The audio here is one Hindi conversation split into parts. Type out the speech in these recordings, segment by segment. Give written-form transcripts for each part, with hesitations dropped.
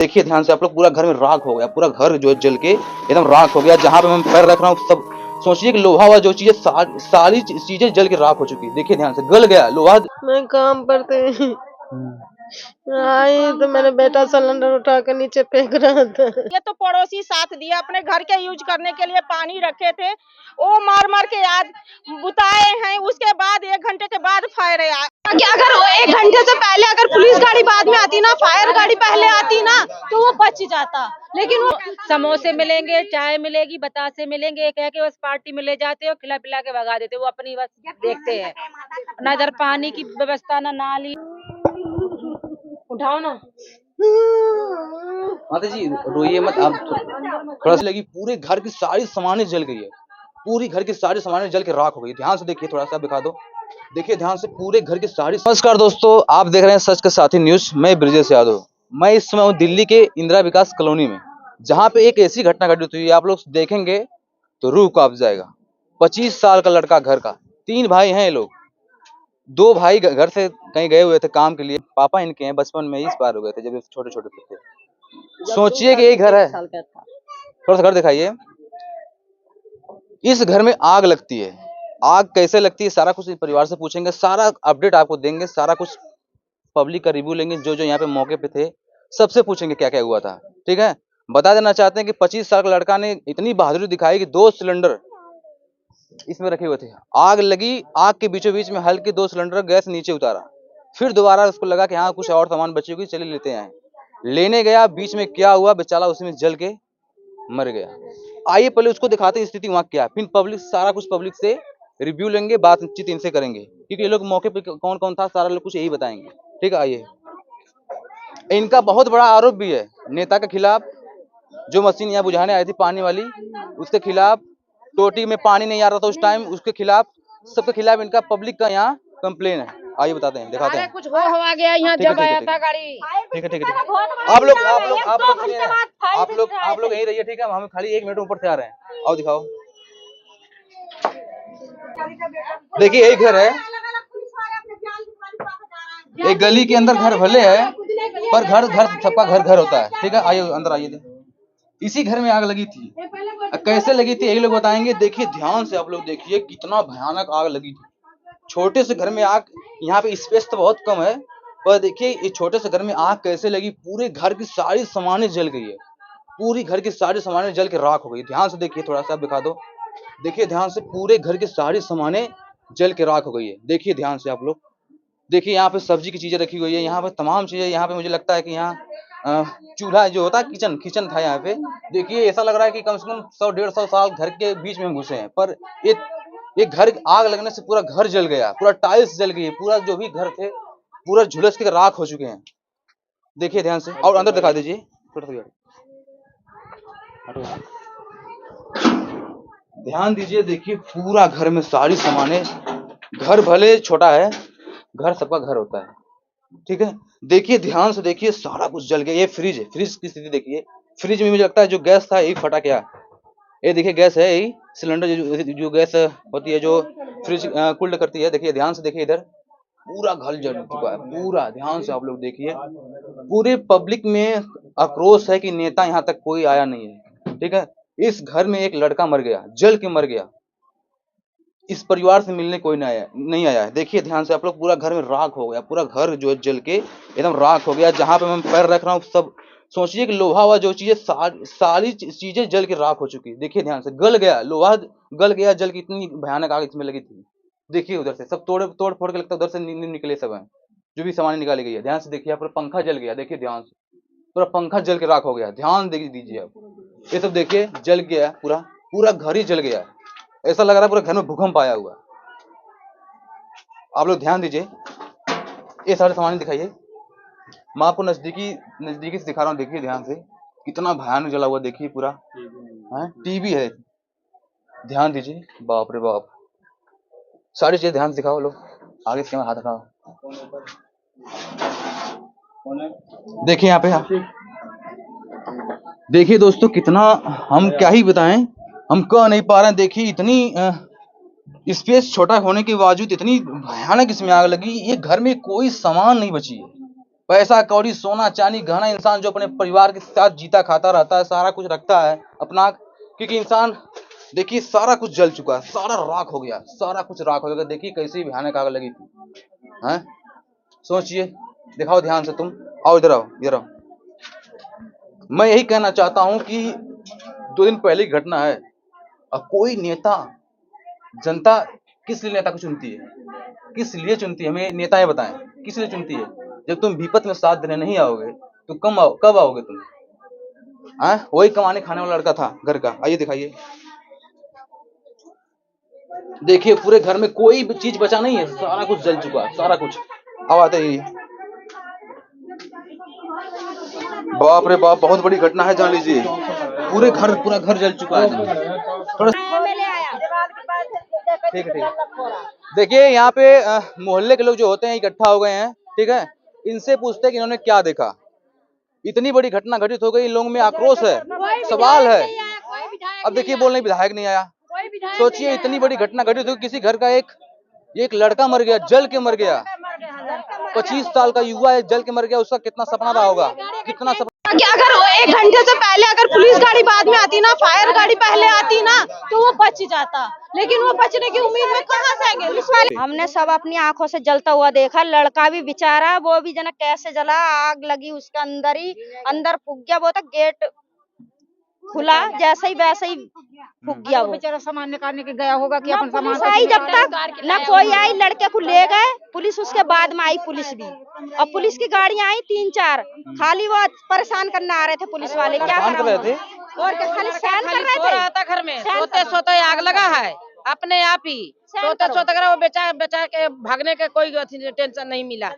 देखिए ध्यान से आप लोग, पूरा घर में राख हो गया, पूरा घर जो है जल के एकदम राख हो गया। जहां पे मैं पैर रख रहा हूँ सब सोचिए कि लोहा हुआ जो चीजें सारी चीजें जल के राख हो चुकी है। देखिए ध्यान से गल गया लोहा। मैं काम करते आई तो मेरा बेटा सिलेंडर उठा कर नीचे फेंक रहा था। ये तो पड़ोसी साथ दिया, अपने घर के यूज करने के लिए पानी रखे थे, वो मार मार के आज बुताए हैं। उसके बाद 1 घंटे के बाद फायर आया। कि अगर 1 घंटे से पहले अगर पुलिस गाड़ी बाद में आती ना, फायर गाड़ी पहले आती ना, तो वो बच जाता। लेकिन वो समोसे मिलेंगे, चाय मिलेगी, बतासे मिलेंगे, कह के बस पार्टी में ले जाते हो, खिला पिला के भगा देते। वो अपनी बस देखते हैं, ना इधर पानी की व्यवस्था, ना नाली। उठाओ ना माता जी रोइए मत आप, थोड़ा सा लगी। पूरे घर की सारी सामानें जल गई है, पूरी घर की सारी सामानें जल के राख हो गई। ध्यान से देखिए, थोड़ा सा दिखा दो, देखिए ध्यान से पूरे घर की सारी। नमस्कार दोस्तों, आप देख रहे हैं सच के साथी न्यूज। मैं ब्रिजेश यादव। मैं इस समय हूँ दिल्ली के इंदिरा विकास कॉलोनी में, जहाँ पे एक ऐसी घटना घटित हुई है, आप लोग देखेंगे तो रूह कांप जाएगा। 25 साल का लड़का घर का, 3 भाई हैं ये लोग। 2 भाई घर से कहीं गए हुए थे काम के लिए, पापा इनके हैं, बचपन में ही पार हो गए थे जब ये छोटे छोटे थे। सोचिए कि यही घर है, थोड़ा सा घर दिखाइए। इस घर में आग लगती है। आग कैसे लगती है सारा कुछ इस परिवार से पूछेंगे, सारा अपडेट आपको देंगे, सारा कुछ पब्लिक का रिव्यू लेंगे, जो जो यहाँ पे मौके पे थे सबसे पूछेंगे क्या क्या हुआ था। ठीक है, बता देना चाहते हैं कि 25 साल का लड़का ने इतनी बहादुरी दिखाई कि 2 सिलेंडर इसमें रखे हुए थे। आग लगी, आग के बीचों बीच में हल्के 2 सिलेंडर गैस नीचे उतारा। फिर दोबारा उसको लगा कि हाँ कुछ और सामान बची होगी, चलिए लेते हैं। लेने गया, बीच में क्या हुआ, बेचारा उसमें जल के मर गया। आइए पहले उसको दिखाते हैं स्थिति वहाँ क्या है, फिर पब्लिक सारा कुछ पब्लिक से रिव्यू लेंगे, बातचीत इनसे करेंगे, क्योंकि ये लोग मौके पे कौन कौन था सारा लोग कुछ यही बताएंगे। ठीक है, आइए। इनका बहुत बड़ा आरोप भी है नेता के खिलाफ, जो मशीन यहाँ बुझाने आई थी पानी वाली, उसके खिलाफ। टोटी में पानी नहीं आ रहा था उस टाइम, उसके खिलाफ, सबके खिलाफ इनका पब्लिक का यहाँ कंप्लेन है। आइए बताते हैं, दिखाते हैं। कुछ हो गया यहाँ जब आया था गाड़ी। ठीक है ठीक है, आप लोग यहीं रहिए। ठीक है, हम खाली 1 मिनट ऊपर से आ रहे हैं। आओ दिखाओ। देखिए यही घर है, एक गली के अंदर घर भले है, पर घर सबका घर होता है। ठीक है, आइए अंदर आइए। इसी घर में आग लगी थी। कैसे लगी थी यही लोग बताएंगे। देखिए ध्यान से आप लोग देखिए, कितना भयानक आग लगी थी। छोटे से घर में आग, यहाँ पे स्पेस तो बहुत कम है, पर देखिए इस छोटे से घर में आग कैसे लगी। पूरे घर की सारी सामानें जल गई है, पूरी घर की सारी सामानें जल के राख हो गई। ध्यान से देखिए, थोड़ा सा दिखा दो, देखिए ध्यान से पूरे घर की सारी सामानें जल के राख हो गई है। देखिए ध्यान से आप लोग देखिए, यहाँ पे सब्जी की चीजें रखी हुई है, यहाँ पे तमाम चीजें। यहाँ पे मुझे लगता है कि यहाँ चूल्हा जो होता है, किचन था यहाँ पे। देखिए ऐसा लग रहा है कि कम से कम 100-150 साल घर के बीच में घुसे हैं, पर ये घर आग लगने से पूरा घर जल गया, पूरा टाइल्स जल गई, पूरा जो भी घर थे पूरा झुलस के राख हो चुके हैं। देखिए ध्यान से, और अंदर दिखा दीजिए। ध्यान दीजिए, देखिए पूरा घर में सारी सामानें। घर भले छोटा है, घर सबका घर होता है। ठीक है, देखिए ध्यान से देखिए, सारा कुछ जल गया। ये फ्रिज है, फ्रिज की स्थिति देखिए। फ्रिज में मुझे लगता है जो गैस था यही फटा क्या। ये देखिए गैस है, यही सिलेंडर जो गैस होती है जो फ्रिज कूल्ड करती है। देखिए ध्यान से देखिए, इधर पूरा घर जल चुका है, पूरा। ध्यान से आप लोग देखिए, पूरे पब्लिक में आक्रोश है कि नेता यहाँ तक कोई आया नहीं है। ठीक है, इस घर में एक लड़का मर गया, जल के मर गया। इस परिवार से मिलने कोई नहीं आया है। देखिए ध्यान से आप लोग, पूरा घर में राख हो गया, पूरा घर जो है जल के एकदम राख हो गया। जहां पे मैं पैर रख रहा हूँ सब सोचिए कि लोहा हुआ जो चीजें सारी चीजें जल के राख हो चुकी। देखिए ध्यान से गल गया, लोहा गल गया, जल की इतनी भयानक आग इसमें लगी थी। देखिए उधर से सब तोड़ फोड़ के लगता है उधर से निकले सब हैं, जो भी सामान निकाली गई है। ध्यान से देखिए, पूरा पंखा जल गया। देखिए ध्यान से, पूरा पंखा जल के राख हो गया। ध्यान दीजिए आप, ये सब देखिए जल गया, पूरा घर ही जल गया। ऐसा लग रहा है पूरा घर में भूकंप आया हुआ। आप लोग ध्यान दीजिए, ये सारे सामान दिखाइए। मैं आपको नजदीकी से दिखा रहा हूँ। देखिए ध्यान से, कितना भयानक जला हुआ। देखिए पूरा टीवी है। ध्यान दीजिए, बाप रे बाप, सारी चीजें ध्यान से दिखाओ। लोग आगे से हाथ हटाओ। देखिए यहाँ पे, देखिए दोस्तों, कितना हम क्या ही बताएं, हम कह नहीं पा रहे हैं। देखिए इतनी स्पेस छोटा होने के बावजूद इतनी भयानक इसमें आग लगी। ये घर में कोई सामान नहीं बची है, पैसा कौड़ी सोना चांदी गहना, इंसान जो अपने परिवार के साथ जीता खाता रहता है, सारा कुछ रखता है अपना, क्योंकि इंसान देखिए सारा कुछ जल चुका है, सारा राख हो गया, सारा कुछ राख हो गया। देखिए कैसी भयानक आग लगी थी, हैं? सोचिए, दिखाओ ध्यान से, तुम आओ इधर, आओ इधर आओ। मैं यही कहना चाहता हूं कि 2 दिन पहले की घटना है, और कोई नेता, जनता किस लिए नेता को चुनती है, किस लिए चुनती है, हमें नेता ये बताएं, किस लिए चुनती है? जब तुम विपत में साथ देने नहीं आओगे तो कब आओगे तुम? वही कमाने खाने वाला लड़का था घर का। आइए दिखाइए, देखिए पूरे घर में कोई भी चीज बचा नहीं है, सारा कुछ जल चुका है, सारा कुछ। अब आते ही, बाप रे बाप, बहुत बड़ी घटना है, जान लीजिए, पूरा घर जल चुका है। थोड़ा ठीक है। देखिए यहाँ पे मोहल्ले के लोग जो होते हैं इकट्ठा हो गए हैं, ठीक है, इनसे पूछते हैं कि इन्होंने क्या देखा। इतनी बड़ी घटना घटित हो गई, इन लोगों में आक्रोश है, सवाल है। अब देखिए बोलने विधायक नहीं आया। सोचिए इतनी बड़ी घटना घटित हो गई, किसी घर का एक लड़का मर गया, जल के मर गया, 25 साल का युवा है, जल के मर गया, उसका कितना सपना रहा होगा, कितना सपना। कि अगर 1 घंटे से पहले अगर पुलिस गाड़ी बाद में आती ना, फायर गाड़ी पहले आती ना, तो वो बच जाता, लेकिन वो बचने की उम्मीद में कहाँ से आएंगे पुलिस वाले। हमने सब अपनी आंखों से जलता हुआ देखा, लड़का भी बेचारा, वो भी जना कैसे जला, आग लगी उसके अंदर ही, अंदर फूक गया, वो तो गेट खुला जैसे ही वैसे ही फूक गया, वो बेचारा सामान निकालने के गया होगा कि अपन सामान। पुलिस आई जब तक न कोई आई, लड़के को ले गए पुलिस, उसके बाद में आई पुलिस भी, और पुलिस की गाड़ियां आई 3-4, खाली वो परेशान करने आ रहे थे पुलिस वाले। क्या कर रहे थे और क्या, खाली सहन कर रहे थे। घर में सोते आग लगा है अपने आप ही, सोते अगर वो बेचा के भागने के कोई टेंशन नहीं मिला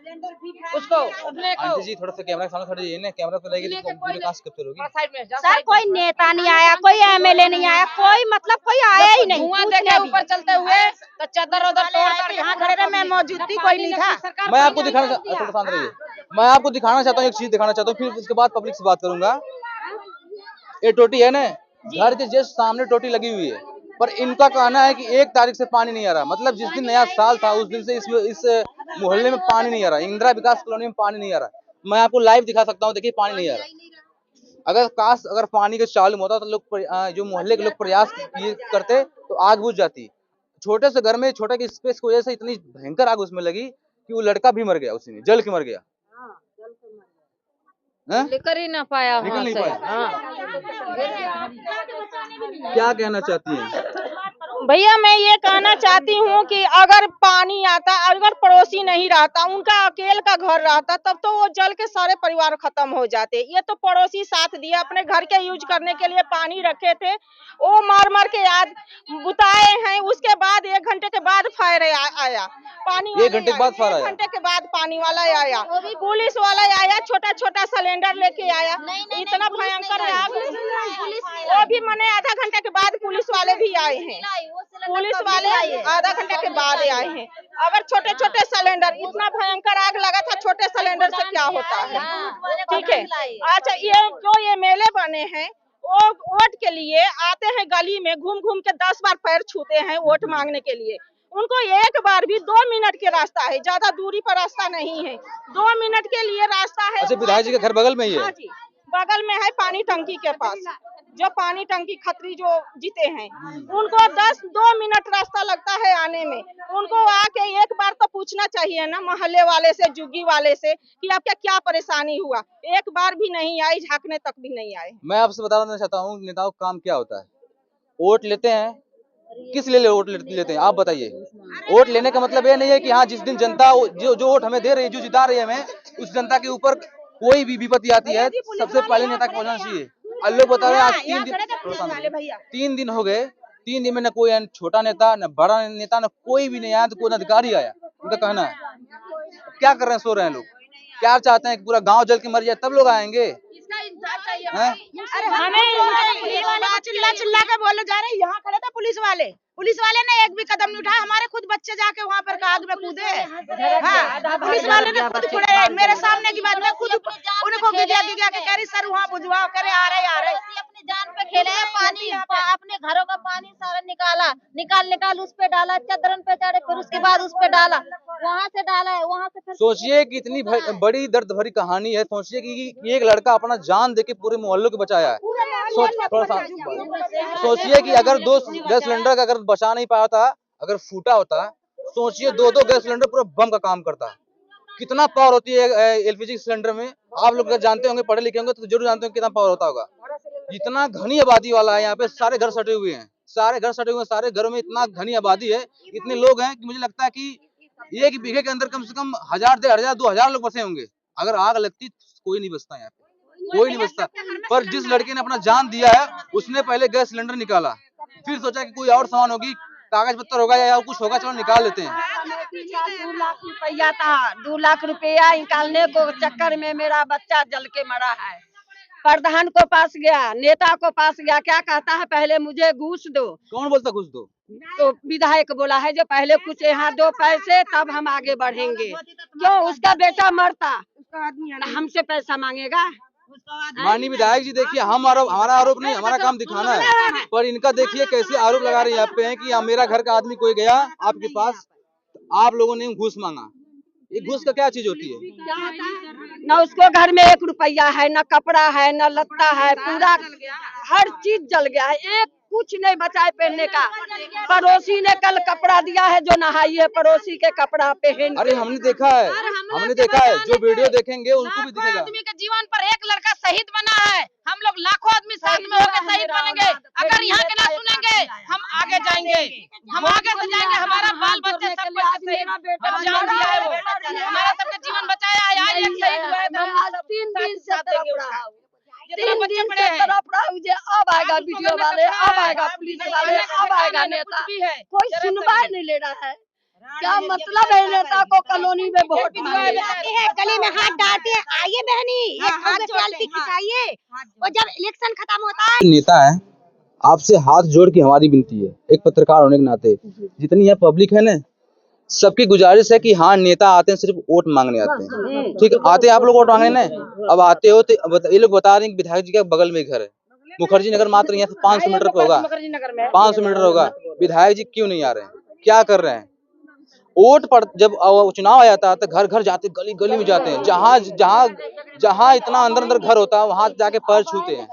उसको। आंटी जी थोड़ा सा कैमरा के सामने खड़े रहिए ना, कैमरा पे रहेगी तो विकास कैप्चर होगी। सर कोई नेता नहीं आया, कोई एमएलए नहीं आया, कोई मतलब कोई आया ही नहीं। धुआं देखे ऊपर चलते हुए तो चादर उधर तोड़ यहाँ खड़े रहे, मैं मौजूद थी, कोई नहीं था। मैं आपको दिखाना, थोड़ा शांत रहिए, मैं आपको दिखाना चाहता हूँ, एक चीज दिखाना चाहता हूँ, फिर उसके बाद पब्लिक से बात करूंगा। ये टोटी है ना, घर के जस्ट सामने टोटी लगी हुई है, पर इनका कहना है कि 1 तारीख से पानी नहीं आ रहा, मतलब जिस दिन नया साल था उस दिन से इस मोहल्ले में पानी नहीं आ रहा, इंदिरा विकास कॉलोनी में पानी नहीं आ रहा। मैं आपको लाइव दिखा सकता हूँ, देखिए पानी नहीं आ रहा। अगर पानी का चालू होता तो लोग जो मोहल्ले के लोग प्रयास करते तो आग बुझ जाती। छोटे से घर में छोटे के स्पेस की वजह से इतनी भयंकर आग उसमें लगी कि वो लड़का भी मर गया, उसी में जल के मर गया, निकल ही ना पाया, निकल नहीं पाया। क्या कहना चाहती हैं? भैया मैं ये कहना चाहती हूँ कि अगर पानी आता, अगर पड़ोसी नहीं रहता, उनका अकेले का घर रहता, तब तो वो जल के सारे परिवार खत्म हो जाते। ये तो पड़ोसी साथ दिया, अपने घर के यूज करने के लिए पानी रखे थे, वो मार के आज बुताए हैं, उसके बाद 1 घंटे के बाद फायर आया, पानी 1 घंटे के बाद फायर आया, 1 घंटे के बाद पानी वाला आया, पुलिस वाला आया, छोटा सिलेंडर लेके आया, इतना भयंकर आग। वो भी मैंने आधा घंटे के बाद पुलिस वाले भी आए हैं, पुलिस वाले आधा घंटे के बाद आए हैं। अगर छोटे सिलेंडर, इतना भयंकर आग लगा था, छोटे सिलेंडर से क्या होता है, ठीक है। अच्छा ये जो एमएलए बने हैं, वो वोट के लिए आते हैं, गली में घूम के 10 बार पैर छूते हैं वोट मांगने के लिए। उनको एक बार भी 2 मिनट के रास्ता है, ज्यादा दूरी पर रास्ता नहीं है, 2 मिनट के लिए रास्ता है। अच्छा विधायक जी का घर बगल में ही है? हाँ जी, बगल में है, पानी टंकी के पास, जो पानी टंकी खत्री जो जीते हैं, उनको 2 मिनट रास्ता लगता है आने में। उनको आके एक बार तो पूछना चाहिए ना मोहल्ले वाले से, जुग्गी वाले से, कि आपका क्या परेशानी हुआ। एक बार भी नहीं आई, झांकने तक भी नहीं आए। मैं आपसे बताना चाहता हूँ नेताओं का काम क्या होता है। वोट लेते हैं, किस लिए वोट लेते हैं आप बताइए? वोट लेने का मतलब ये नहीं है कि हाँ जिस दिन जनता जो वोट हमें दे रही है, जो जिता रही है हमें, उस जनता के ऊपर कोई भी विपत्ति आती है सबसे पहले नेता को पहुंचना चाहिए। लोग बता रहे हैं आज 3 दिन हो गए, 3 दिन में न कोई छोटा नेता, न बड़ा नेता, न कोई भी नहीं आया, तो कोई अधिकारी आया। उनका कहना है क्या कर रहे हैं, सो रहे हैं लोग, क्या चाहते हैं कि पूरा गांव जल के मर जाए तब लोग आएंगे? अरे हमें चिल्ला के बोले जा रहे हैं, यहाँ खड़े थे पुलिस वाले ने एक भी कदम नहीं उठाया। हमारे खुद बच्चे जाके वहाँ पर आग में कूदे, हाँ पुलिस वाले ने खुद खड़े, मेरे सामने की बात, मैं खुद उनको गिगा के कह रही सर वहाँ बुझवाओ, करे आ रहे। जान पे खेले हैं। पानी अपने घरों का पानी सारा निकाल उस पे डाला, चदरन पे चढ़े, फिर उसके बाद उस पे डाला, वहाँ से डाला है, वहाँ से फिर सोचिए कि इतनी बड़ी दर्द भरी कहानी है। सोचिए कि एक लड़का अपना जान देके पूरे मोहल्ले को बचाया है। थोड़ा सा सोचिए कि अगर 2 गैस सिलेंडर का अगर बचा नहीं पाया था, अगर फूटा होता, सोचिए 2 गैस सिलेंडर पूरा बम का काम करता है। कितना पावर होती है एलपीजी सिलेंडर में। आप लोग जानते होंगे, पढ़े लिखे होंगे तो जरूर जानते होंगे कितना पावर होता होगा। इतना घनी आबादी वाला है यहाँ पे, सारे घर सटे हुए हैं, सारे घरों में इतना घनी आबादी है, इतने लोग हैं कि मुझे लगता है कि एक बीघे के अंदर कम से कम 1000, 1500, 2000 लोग बसे होंगे। अगर आग लगती कोई नहीं बचता यहाँ पे, कोई नहीं बचता। पर जिस लड़के ने अपना जान दिया है, उसने पहले गैस सिलेंडर निकाला, फिर सोचा कि कोई और सामान होगी, कागज पत्तर होगा या कुछ होगा, चलो निकाल लेते हैं। 2 लाख रुपया था, 2 लाख रुपया निकालने को चक्कर में मेरा बच्चा जल के मरा है। प्रधान को पास गया, नेता को पास गया, क्या कहता है पहले मुझे घूस दो। कौन बोलता घूस दो? तो विधायक बोला है जो पहले कुछ यहाँ दो पैसे तब हम आगे बढ़ेंगे। क्यों उसका बेटा मरता हमसे पैसा मांगेगा? माननीय विधायक जी देखिए, हमारा आरोप नहीं, हमारा काम दिखाना है, पर इनका देखिए कैसे आरोप लगा रहे हैं आप पे हैं कि मेरा घर का आदमी कोई गया आपके पास, आप लोगों ने घूस मांगा। ये घूस का क्या चीज होती है? न उसको घर में 1 रुपया है, न कपड़ा है, न लत्ता है, पूरा हर चीज जल गया है, एक कुछ नहीं बचा है पहनने का। पड़ोसी ने कल कपड़ा दिया है, जो नहाई है पड़ोसी के कपड़ा पहन। अरे हमने देखा है, जो वीडियो देखेंगे उनको भी दिखेगा। आदमी के जीवन पर एक लड़का शहीद बना है, हम लोग लाखों आदमी साथ में होकर शहीद बनेंगे। अगर यहाँ के ना सुनेंगे हम आगे जाएंगे, हम आगे से जाएंगे। हमारा बाल बच्चे सब जान दिया है, वो हमारा सबका जीवन बचाया है। आज एक शहीद हुआ है, 3 दिन से तड़प रहा है। अब आएगा वीडियो वाले, अब आएगा पुलिस वाले, अब आएगा नेता, कोई सुनवाई नहीं ले रहा है। क्या मतलब है नेता को कॉलोनी में वोट मांगते हैं, गले में हाथ डालते हैं, आइए बहनी एक हाथ सेल्फी खिंचाइए, और जब इलेक्शन खत्म होता है। नेता है, आपसे हाथ जोड़ के हमारी विनती है, एक पत्रकार होने के नाते, जितनी यहाँ पब्लिक है ना, सबकी गुजारिश है कि हाँ नेता आते हैं सिर्फ वोट मांगने आते हैं, ठीक है, आते हैं आप लोग वोट मांगने ना। अब आते हो तो ये लोग बता रहे हैं कि विधायक जी के बगल में घर है, मुखर्जी नगर, मात्र यहाँ से 500 मीटर पे होगा, 500 मीटर होगा। विधायक जी क्यों नहीं आ रहे हैं, क्या कर रहे हैं? वोट पर जब चुनाव आ जाता है तो घर घर जाते, गली गली में जाते हैं, जहाँ इतना अंदर घर होता है वहां जाके पैर छूते हैं।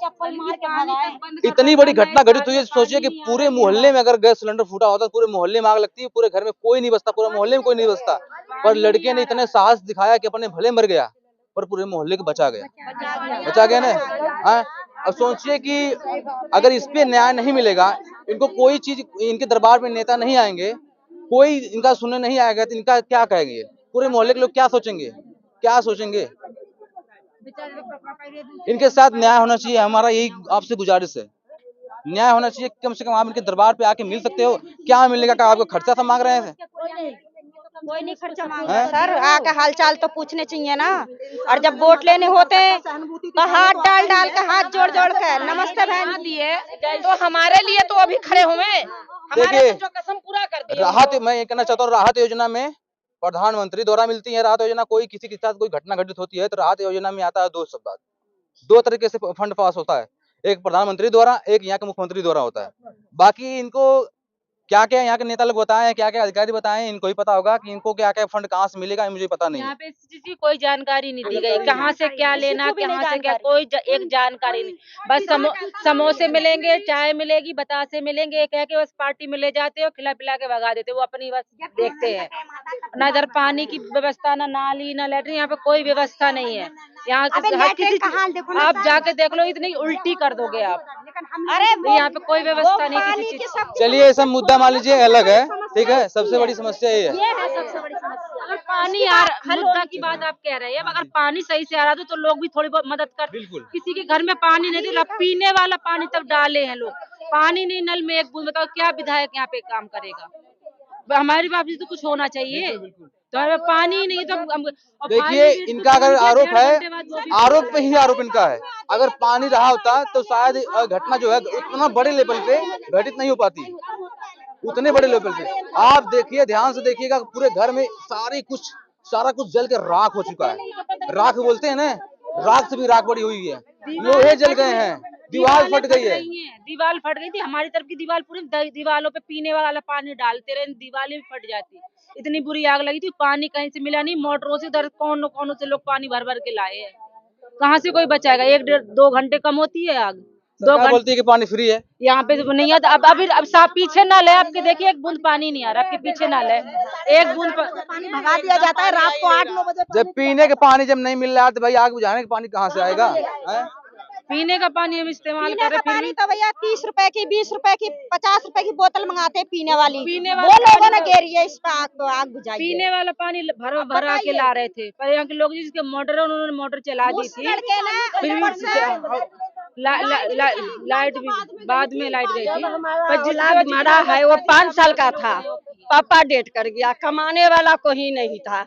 इतनी बड़ी घटना घटित हुई है, सोचिए कि पूरे मोहल्ले में अगर गैस सिलेंडर फूटा होता तो पूरे मोहल्ले में आग लगती है, पूरे घर में कोई नहीं बचता, पूरे मोहल्ले में कोई नहीं बचता। पर लड़के ने इतने साहस दिखाया कि अपने भले मर गया पर पूरे मोहल्ले को बचा गया ना। अब सोचिए कि अगर इस पे न्याय नहीं मिलेगा, इनको कोई चीज, इनके दरबार में नेता नहीं आएंगे, कोई इनका सुनने नहीं आएगा, तो इनका क्या कहेंगे? पूरे मोहल्ले के लोग क्या सोचेंगे? इनके साथ न्याय होना चाहिए, हमारा यही आपसे गुजारिश है, न्याय होना चाहिए। कम से कम आप इनके दरबार पे आके मिल सकते हो, क्या मिलेगा? क्या आपको खर्चा सब मांग रहे थे? कोई नहीं खर्चा मांगा सर, आके हालचाल तो पूछने चाहिए ना। और जब वोट लेने होते हैं तो हाथ डाल के, हाथ जोड़ के नमस्ते बहन दिए, तो हमारे लिए तो अभी खड़े हुए, देखिए जो कसम पूरा कर दी। राहत, मैं ये कहना चाहता हूँ, राहत योजना में प्रधानमंत्री द्वारा मिलती है राहत योजना। कोई किसी के साथ कोई घटना घटित होती है तो राहत योजना में आता है 2 शब्द, 2 तरीके से फंड पास होता है, एक प्रधानमंत्री द्वारा, एक यहाँ के मुख्यमंत्री द्वारा होता है। बाकी इनको क्या क्या यहाँ के नेता लोग बताएं, क्या क्या अधिकारी बताएं, इनको ही पता होगा कि इनको क्या क्या फंड कहाँ से मिलेगा, मुझे पता नहीं। यहाँ पे इस चीज की कोई जानकारी नहीं दी गई, कहाँ से क्या लेना, कहाँ से क्या, कोई एक जानकारी नहीं। बस समोसे मिलेंगे, चाय मिलेगी, बतासे मिलेंगे, कह के बस पार्टी में ले जाते हो, खिला पिला के भगा देते हो, वो अपनी बस देखते हैं। ना इधर पानी की व्यवस्था, ना नाली, ना लैट्रिन, यहाँ पे कोई व्यवस्था नहीं है। यहाँ हर किसी आप जाके देख लो, इतनी उल्टी कर दोगे आप। अरे यहाँ पे कोई व्यवस्था नहीं किसी चीज की। चलिए ये सब मुद्दा मान लीजिए अलग है, ठीक है, सबसे बड़ी समस्या ये है। सबसे बड़ी समस्या अगर पानी आ रहा, मुद्दा की बात आप कह रहे हैं, अगर पानी सही से आ रहा तो लोग भी थोड़ी बहुत मदद कर। किसी के घर में पानी नहीं थी, पीने वाला पानी तब डाले हैं लोग, पानी नहीं, नल में एक बूंद, बताओ क्या विधायक यहाँ पे काम करेगा? हमारी बात तो कुछ होना चाहिए, तो पानी नहीं तो देखिए इनका अगर आरोप है, आरोप पे ही आरोप इनका है। अगर पानी रहा होता तो शायद घटना जो है उतना बड़े लेवल पे घटित नहीं हो पाती, उतने बड़े लेवल पे। आप देखिए, ध्यान से देखिएगा, पूरे घर में सारा कुछ जल के राख हो चुका है। राख बोलते हैं ना, राख से भी राख बड़ी हुई है, लोहे जल गए हैं, दीवार फट गई है। दीवार फट गई थी, हमारी तरफ की दीवार पूरी दीवारों पे पीने वाला पानी डालते रहे, दीवारें भी फट जाती। इतनी बुरी आग लगी थी, पानी कहीं से मिला नहीं, मोटरों से उधर कौन से लोग पानी भर भर के लाए हैं, कहाँ से कोई बचाएगा। 1-1.5-2 घंटे कम होती है आग, 2 सरकार बोलती है कि पानी फ्री है, यहाँ पे तो नहीं आता। अब साफ पीछे नल है आपके, देखिए 1 बूंद पानी नहीं आ रहा, आपके पीछे नल है, 1 बूंद पानी भगा दिया जाता है रात को 8-9 बजे। जब पीने के पानी जब नहीं मिल रहा है तो भाई आग बुझाने का पानी कहाँ से आएगा? हैं? पीने का पानी हम इस्तेमाल कर रहे हैं, पानी तो भैया 30 रुपए की, 20 रुपए की, 50 रुपए की बोतल मंगाते हैं पीने वाली। पीने वो वाला लोगों ने घेरी है इस पे आग बुझाई है। पीने वाला पानी भरा के ला रहे थे, पर यहाँ के लोग जिसके मोटर है उन्होंने मोटर चला दी थी, फिर भी लाइट भी बाद में लाइट गई थी। पर जिला मरा है वो 5 साल का था, पापा डेट कर गया, कमाने वाला कोई नहीं था।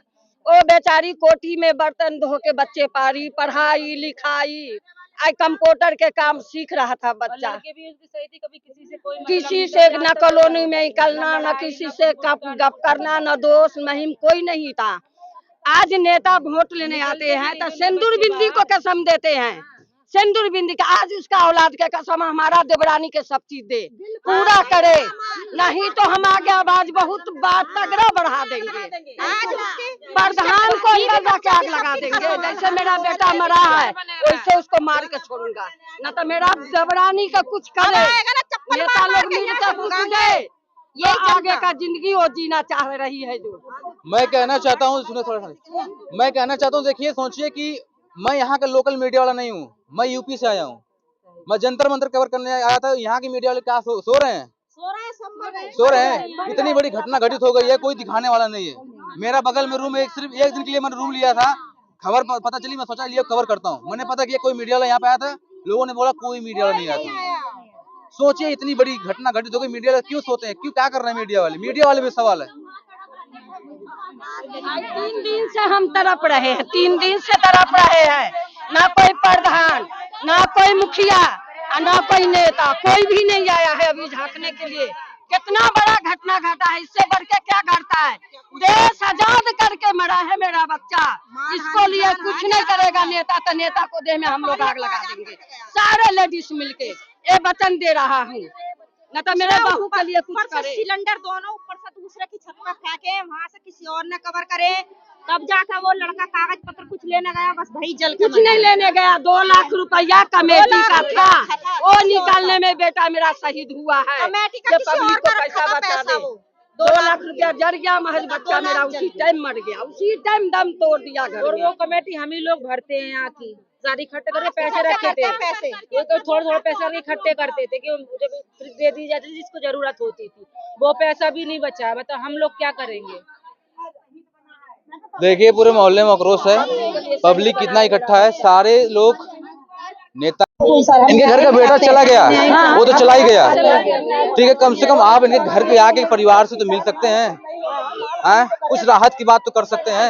वो बेचारी कोठी में बर्तन धो के बच्चे पारी, पढ़ाई लिखाई, आई कंप्यूटर के काम सीख रहा था बच्चा। भी उसकी सही थी, कभी किसी से न कॉलोनी में निकलना, न किसी से गप करना, न दोस्त महिम कोई नहीं था। आज नेता वोट लेने आते हैं तो सिंदूर बिंदी को कसम देते हैं, सिंदूर बिंदी का। आज उसका औलाद के कसम हमारा देवरानी के सब चीज दे, पूरा करे, नहीं तो हम आगे आवाज बहुत बात तगड़ा बढ़ा देंगे। प्रधान को अंदर जाके आग लगा देंगे, जैसे मेरा बेटा मरा है वैसे उसको मार के छोड़ूंगा, न तो मेरा देवरानी का कुछ करे, नेता लोग मिलकर कुछ दे, ये आगे का जिंदगी वो जीना चाह रही है। जो मैं कहना चाहता हूँ, सुनो थोड़ा सा, मैं कहना चाहता हूँ, देखिए सोचिए कि मैं यहाँ का लोकल मीडिया वाला नहीं हूँ, मैं यूपी से आया हूँ, मैं जंतर मंतर कवर करने आया था। यहाँ की मीडिया वाले क्या सो रहे हैं? सो रहे हैं। इतनी बड़ी घटना घटित हो गई है, कोई दिखाने वाला नहीं है। मेरा बगल में रूम है, सिर्फ 1 दिन के लिए मैंने रूम लिया था, खबर पता चली, मैं सोचा लिया कवर करता हूँ। मैंने पता किया कोई मीडिया वाला यहाँ पे आया था, लोगों ने बोला कोई मीडिया वाला नहीं आया था। सोचिए इतनी बड़ी घटना घटित हो गई, मीडिया वाले क्यों सोते हैं, क्यों क्या कर रहे हैं मीडिया वाले? मीडिया वाले भी सवाल है। 3 दिन से हम तड़प रहे हैं, 3 दिन से तड़प रहे हैं, ना कोई प्रधान, ना कोई मुखिया, ना कोई नेता, कोई भी नहीं आया है अभी झांकने के लिए। कितना बड़ा घटना घटा है, इससे बढ़ के क्या घटता है? देश आजाद करके मरा है मेरा बच्चा, इसको लिए कुछ नहीं करेगा नेता, तो नेता को देह में हम लोग आग लगा देंगे सारे लेडीज मिलके। ये वचन दे रहा हूँ, न तो मेरे बहू के लिए कुछ करे। सिलेंडर दोनों ऊपर से दूसरे की छत पर फेंके, वहाँ से किसी और ने कवर करे, तब जाकर वो लड़का कागज पत्र कुछ लेने गया, बस वही जल के कुछ नहीं लेने गया। 2 लाख रुपया कमेटी का था, वो निकालने में बेटा मेरा शहीद हुआ है। कमेटी का किसी और का पैसा रखा बचा पैसा दे। वो 2 लाख रुपया जर गया, महज बच्चा मेरा उसी टाइम मर गया, उसी टाइम दम तोड़ दिया घर और में। वो कमेटी हम ही लोग भरते हैं यहाँ की, सारी इकट्ठे करके पैसे रखे थे, पैसे ये तो थोड़ा पैसा इकट्ठे करते थे कि जब दे दी जाती थी जिसको जरूरत होती थी, वो पैसा भी नहीं बचा है। मतलब हम लोग क्या करेंगे? देखिए पूरे मोहल्ले में आक्रोश है, पब्लिक कितना इकट्ठा है, सारे लोग नेता। इनके घर का बेटा चला गया, वो तो चला ही गया, ठीक है, कम से कम आप इनके घर पे आके परिवार से तो मिल सकते हैं, कुछ राहत की बात तो कर सकते हैं।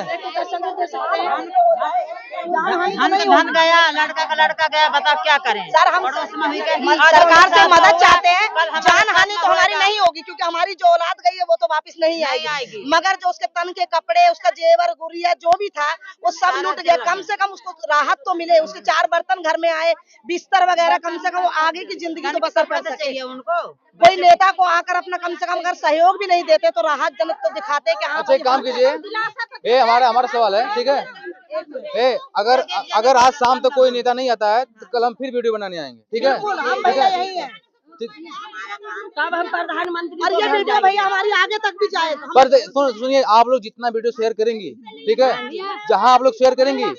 धन गया, लड़का का लड़का गया, बताओ क्या करें? सर हम सरकार से मदद चाहते हैं, जान हानि तो हमारी नहीं होगी क्योंकि हमारी जो औलाद गई है वो तो वापस नहीं आएगी, मगर जो उसके तन के कपड़े, उसका जेवर गुड़िया जो भी था वो सब लूट गया। कम से कम उसको राहत तो मिले, उसके 4 बर्तन घर में आए, बिस्तर वगैरह, कम से कम वो आगे की जिंदगी तो बसर कर सके। उनको कोई नेता को आकर अपना कम से कम अगर सहयोग भी नहीं देते तो राहत जनक तो दिखाते कि हाँ अच्छा एक काम कीजिए, ये हमारा सवाल है, ठीक है, अगर आज शाम तक कोई नेता नहीं आता है तो कल हम फिर वीडियो बनाने आएंगे, ठीक है? तब हम प्रधानमंत्री और ये वीडियो भैया हमारी आगे तक भी जाए। पर सुनिए, आप लोग जितना वीडियो शेयर करेंगी, ठीक है, जहाँ आप लोग शेयर करेंगी,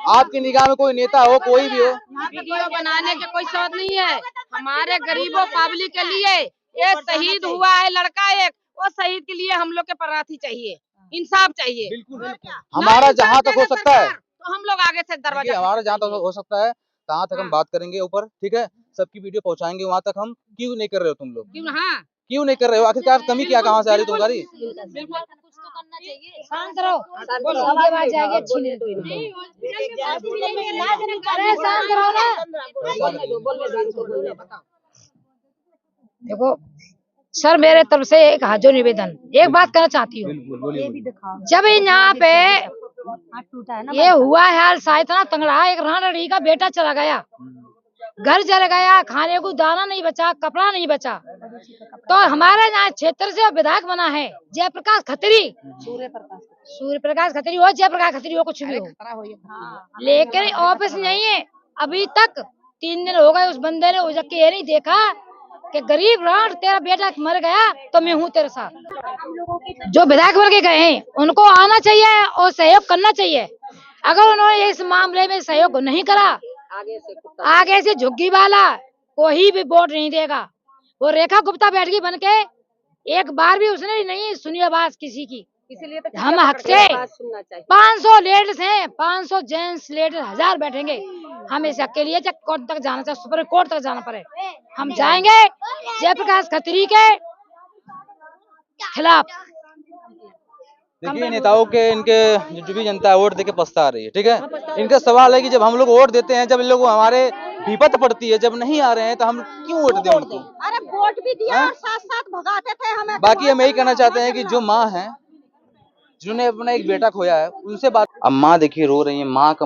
आपकी निगाह में कोई नेता हो, कोई भी हो, वीडियो बनाने के कोई शौक नहीं है। हमारे गरीबों पब्लिक के लिए एक शहीद हुआ है लड़का, एक वो शहीद के लिए हम लोग के प्रार्थी चाहिए, इंसाफ चाहिए। बिल्कुल हमारा जहाँ तक हो सकता है तो हम लोग आगे से दरवाजा, हमारा जहाँ तक हो सकता है तहाँ तक हम बात करेंगे ऊपर, ठीक है, सबकी वीडियो पहुँचाएंगे वहाँ तक। हम क्यों नहीं कर रहे हो तुम लोग? क्यों नहीं कर रहे हो? आखिरकार कमी क्या कहाँ से आ रही तुम्हारी? शांत रहो, आवाज आएगी अच्छी नहीं शांत रहो ना। देखो सर, मेरे तरफ से एक हाजिर निवेदन, एक बात कहना चाहती हूँ। जब यहाँ पे ये हुआ है हाल शायद ना तंगड़ा, एक रान रड़ी का बेटा चला गया, घर जल गया, खाने को दाना नहीं बचा, कपड़ा नहीं बचा। तो हमारे यहाँ क्षेत्र से विधायक बना है जयप्रकाश खत्री, सूर्य प्रकाश खत्री हो, जयप्रकाश खत्री हो, कुछ भी हो, लेकिन ऑफिस नहीं है अभी तक। 3 दिन हो गए, उस बंदे ने उजक के ये नहीं देखा कि गरीब रात तेरा बेटा मर गया तो मैं हूँ तेरे साथ। जो विधायक बन के गए हैं उनको आना चाहिए और सहयोग करना चाहिए। अगर उन्होंने इस मामले में सहयोग नहीं करा, आगे से झुग्गी वाला कोई भी वोट नहीं देगा। वो रेखा गुप्ता बैठ गई बन के, एक बार भी उसने नहीं सुनी आवाज किसी की। इसलिए तो हम हक से 500 लेडीज हैं, 500 जेंट्स लेडीज 1000 बैठेंगे। हम इस हक के लिए कोर्ट तक जाना चाहिए, सुप्रीम कोर्ट तक जाना पड़े, हम जाएंगे जयप्रकाश खत्री के खिलाफ। देखिए नेताओं के इनके जो भी जनता है वोट देके पछता रही है, ठीक है। इनका सवाल है कि जब हम लोग वोट देते हैं, जब इन लोग हमारे विपत पड़ती है, जब नहीं आ रहे हैं तो हम क्यों वोट दें उनको? अरे वोट भी दिया और साथ साथ भगाते थे हमें। बाकी हम यही कहना चाहते हैं कि जो माँ है जिन्होंने अपना एक बेटा खोया है उनसे बात। अब माँ देखिए रो रही है। माँ तो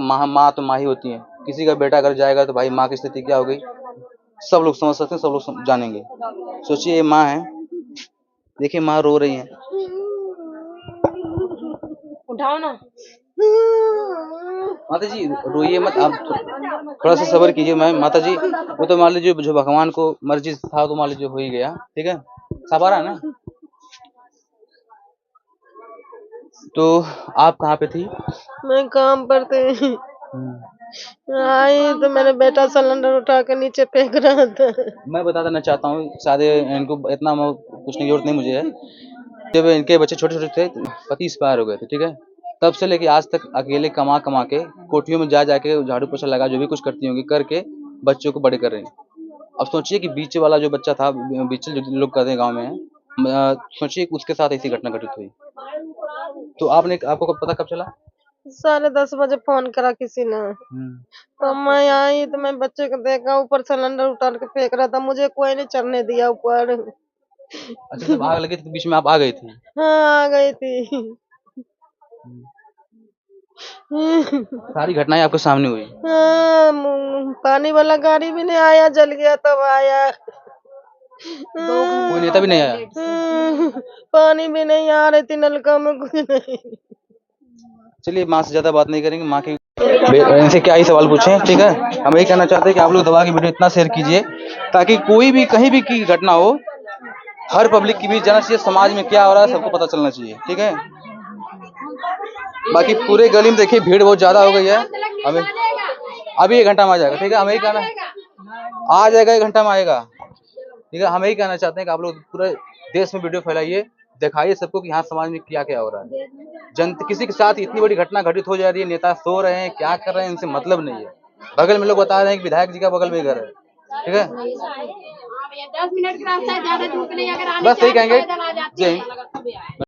माँ ही होती है। किसी का बेटा अगर जाएगा तो भाई माँ की स्थिति क्या हो गई सब लोग समझ सकते हैं, सब लोग जानेंगे। सोचिए ये माँ है, देखिए माँ रो रही है। उठाओ ना माता जी रोइए मत, आप थोड़ा सा सब्र कीजिए। मैं माता जी वो तो मान लीजिए जो भगवान को मर्जी था तो मान लीजिए हो ही गया, ठीक है। सब आ रहा है ना। तो आप कहाँ पे थी? मैं काम पर थी, आई तो मेरा बेटा सिलेंडर उठा के नीचे फेंक रहा था। मैं बता देना चाहता हूँ, शायद इनको इतना कुछ नहीं जरूरत नहीं मुझे है। जब इनके बच्चे छोटे छोटे थे, पति एक्सपायर हो गए थे, ठीक है। तब से लेके आज तक अकेले कमा कमा के कोठियों में जा जाके झाड़ू पोछा लगा जो भी कुछ करती होंगी करके बच्चों को बड़े कर रहे हैं। अब सोचिए कि बीच वाला जो बच्चा था, बीच जो लोग कहते हैं गाँव में, सोचिए उसके साथ ऐसी घटना घटित हुई। तो आपको कब पता कब चला? 10:30 बजे फोन करा किसी ने, तो मैं आई तो मैं बच्चे को देखा ऊपर सिलेंडर उतार के फेंक रहा था, मुझे कोई नहीं चढ़ने दिया ऊपर। अच्छा जब आग लगी तो बीच में आप आ गई थी? हाँ आ गई थी। सारी घटनाएं आपके सामने हुई? हाँ, पानी वाला गाड़ी भी नहीं आया, जल गया तब आया। कोई नेता भी नहीं आया? पानी भी नहीं आ रही थी, नलका में कुछ नहीं। चलिए माँ से ज्यादा बात नहीं करेंगे। माँ की इनसे क्या ही सवाल पूछे, ठीक है। हम यही कहना चाहते हैं कि आप लोग दबा की वीडियो इतना शेयर कीजिए ताकि कोई भी कहीं भी की घटना हो, हर पब्लिक की भी जाना चाहिए समाज में क्या हो रहा है, सबको पता चलना चाहिए, ठीक है। बाकी पूरे गली में देखिए भीड़ बहुत ज्यादा हो गई है। हमें अभी 1 घंटा में आ जाएगा, ठीक है। हम यही कहना आ जाएगा, 1 घंटा में आएगा, ठीक है। हम यही कहना चाहते हैं कि आप लोग पूरे देश में वीडियो फैलाइए, दिखाइए सबको कि यहाँ समाज में क्या क्या हो रहा है। किसी के साथ इतनी बड़ी घटना घटित हो जा रही है, नेता सो रहे हैं, क्या कर रहे हैं, इनसे मतलब नहीं है। बगल में लोग बता रहे हैं कि विधायक जी का बगल में घर है, ठीक है। 10 मिनट का रास्ता है, ज्यादा धूप नहीं, अगर बस यही कहेंगे। जय हिंद।